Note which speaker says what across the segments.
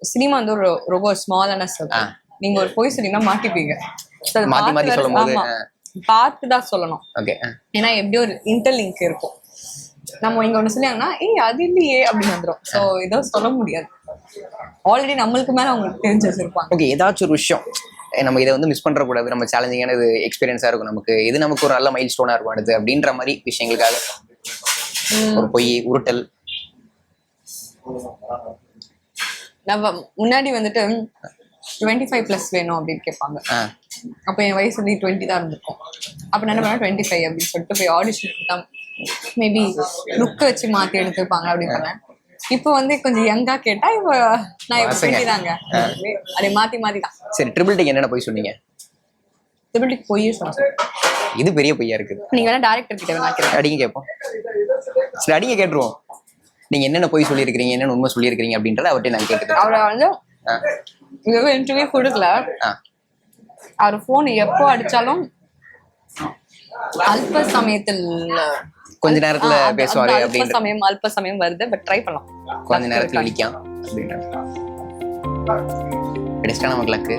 Speaker 1: Cinema வந்து ஒரு ரொம்ப ஸ்மாலான சர்க்கிள். நீங்க ஒரு பொய் சொன்னீங்கன்னா மாட்டிப்பீங்க.
Speaker 2: மாத்தி மாத்தி சொல்லும்போது
Speaker 1: பார்த்துதான் சொல்லணும்.
Speaker 2: ஓகே.
Speaker 1: ஏன்னா எப்படியும் ஒரு இன்டர்லிங்க் இருக்கும். நம்ம இங்க ஒண்ணு சொன்னாங்கன்னா அது இல்லையே அப்படின்னு வந்துடும். ஸோ இதோ சொல்ல முடியாது. ஆல்ரெடி நம்மளுக்கு மேல அவங்களுக்கு தெரிஞ்சு வச்சிருப்பாங்க.
Speaker 2: ஓகே, ஏதாச்சும் ஒரு விஷயம் நம்ம இதை வந்து மிஸ் பண்ற கூடாது, நம்ம சேலஞ்சிங்கான இது எக்ஸ்பீரியன்ஸா இருக்கும், நமக்கு இது நமக்கு ஒரு நல்ல மைல் ஸ்டோனா இருக்கும் அடுத்து அப்படின்ற மாதிரி விஷயங்களுக்காக ஒரு பொய் உருட்டல்.
Speaker 1: நம்ம முன்னாடி வந்துட்டு 25+ வேணும் அப்படின்னு கேட்பாங்க. அப்ப என் வயசு வந்து 20 தான் இருந்திருக்கும். அப்ப என்ன பண்ணா 25 அப்படின்னு சொல்லிட்டு போய் ஆடிஷன் கொடுத்தா மேபி லுக்க வச்சு மாத்தி எடுத்துருப்பாங்க அப்படின்னு பண்ணேன். இப்போ வந்து கொஞ்சம் யங்கா கேட்டா இப்போ நான் இப்போ 20 தாங்க. அப்படியே மாத்தி மாத்தி தான்.
Speaker 2: சரி, ட்ரிபிள் டேக்கு என்னென்ன போய் சொன்னீங்க?
Speaker 1: ட்ரிபிள் டேக்கு பொய்யே சொன்னேன்.
Speaker 2: இது பெரிய பொய்யா இருக்கு.
Speaker 1: நீங்க வேணா டைரக்டர் கிட்ட வேணா கேளுங்க.
Speaker 2: அடிங்க கேட்போம். சரி, அடிங்க கேட்டுருவோம். நீங்க என்னென்ன பொய் சொல்லியிருக்கீங்க, என்னென்ன உண்மை சொல்லியிருக்கீங்க அப்படின்றத அவர்கிட்ட நான் கேட்டுக்கிறேன்.
Speaker 1: அவரை வந்து இன்டர்வியூ கொடுக்கல. அவர் போன் எப்போ அடிச்சாலும் அல்ப சமயத்தில்
Speaker 2: கொஞ்ச நேரத்துல பேசுவாரு அப்படின்னு.
Speaker 1: அல்ப சமயம் வருது, பட் ட்ரை பண்ணலாம்.
Speaker 2: கொஞ்ச நேரத்துல இடிக்கான் அப்படின்னு கிடைச்சிட்டா நமக்கு லக்கு.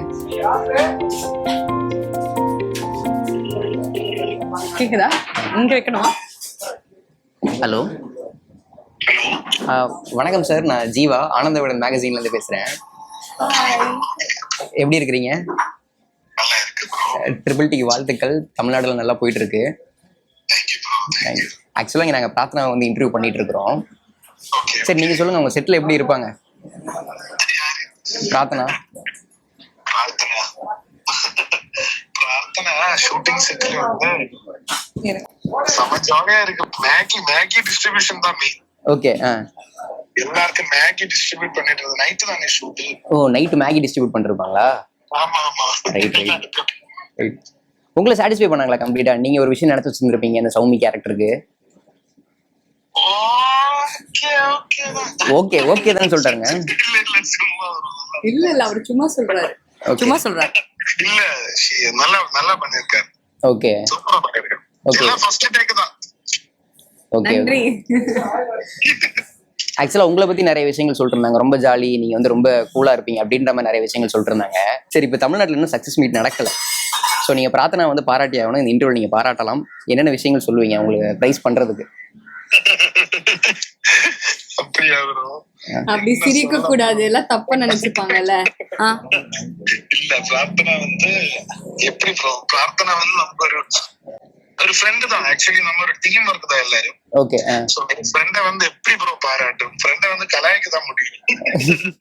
Speaker 1: கேக்குதா? இங்க வைக்கணுமா?
Speaker 2: ஹலோ, வணக்கம் சார், நான் ஜீவா ஆனந்த விகடன் மேகசின்ல இருந்து பேசுறேன். எப்படி இருக்கிறீங்க? ட்ரிபிள் டிக்கு வாழ்த்துக்கள். தமிழ்நாடுல நல்லா போயிட்டு இருக்கு. ஆக்சுவலா இங்க நாங்க பிரார்த்தனா வந்து இன்டர்வியூ பண்ணிட்டு இருக்கிறோம். சரி, நீங்க சொல்லுங்க, உங்க செட்ல எப்படி இருப்பாங்க? பிரார்த்தனா
Speaker 3: ஷூட்டிங் செட்ல வந்து செம ஜாலியா இருக்கு. மேகி டிஸ்ட்ரிபியூஷன் தான் மெயின்.
Speaker 2: ஓகே.
Speaker 3: எல்லாருக்கும் மேகி டிஸ்ட்ரிபியூட் பண்ணிட்டு இருந்தது. நைட் தானே ஷூட்.
Speaker 2: ஓ, நைட் மேகி டிஸ்ட்ரிபியூட் பண்ணிருப்பாங்களா?
Speaker 3: ஆமா ஆமா.
Speaker 2: Right right. உங்களை சாட்டிஸ்ஃபை பண்ணாங்களா கம்ப்ளீட்டா? நீங்க ஒரு விஷயம் நினைச்சு வச்சிருந்திருப்பீங்க இந்த சௌமி கேரக்டருக்கு. ஓகே ஓகே தான் சொல்றாங்க.
Speaker 1: இல்ல அவர் சும்மா சொல்றாரு. சும்மா சொல்றாரு.
Speaker 3: இல்ல, நல்லா நல்லா பண்ணிருக்காரு.
Speaker 2: ஓகே,
Speaker 3: சூப்பரா பண்ணிருக்காரு. எல்லாம் ஃபர்ஸ்ட் டேக் தான்.
Speaker 2: ஓகே,
Speaker 1: நன்றி.
Speaker 2: ஆக்சுவலா உங்களை பத்தி நிறைய விஷயங்கள் சொல்லிட்டு இருந்தாங்க. ரொம்ப ஜாலி, நீங்க வந்து ரொம்ப கூலா இருப்பீங்க அப்படின்ற மாதிரி நிறைய விஷயங்கள் சொல்லிட்டு இருந்தாங்க. சரி, இப்ப தமிழ்நாட்டுல இன்னும் சக்சஸ் மீட் நடக்கல. ஸோ நீங்க பிரார்த்தனா வந்து பாராட்டி ஆகணும். இந்த இன்டர்வியூ நீங்க பாராட்டலாம். என்னென்ன விஷயங்கள் சொல்லுவீங்க உங்களுக்கு பிரைஸ் பண்றதுக்கு?
Speaker 1: அப்படி சிரிக்க கூடாது, எல்லாம் தப்பா நினைச்சுப்பாங்கல்ல.
Speaker 3: இல்ல, பிரார்த்தனா வந்து எப்படி பிரார்த்தனா வந்து நம்ம ஒரு ஃப்ரெண்ட் தான். ஆக்சுவலி நம்ம ஒரு டீம் ஒர்க் தான் எல்லாரும்.
Speaker 2: ஓகே.
Speaker 3: சோ ஃப்ரெண்ட வந்து எப்படி ப்ரோ பாராட்டும்? ஃப்ரெண்ட வந்து கலாய்க்க தான் முடியும்.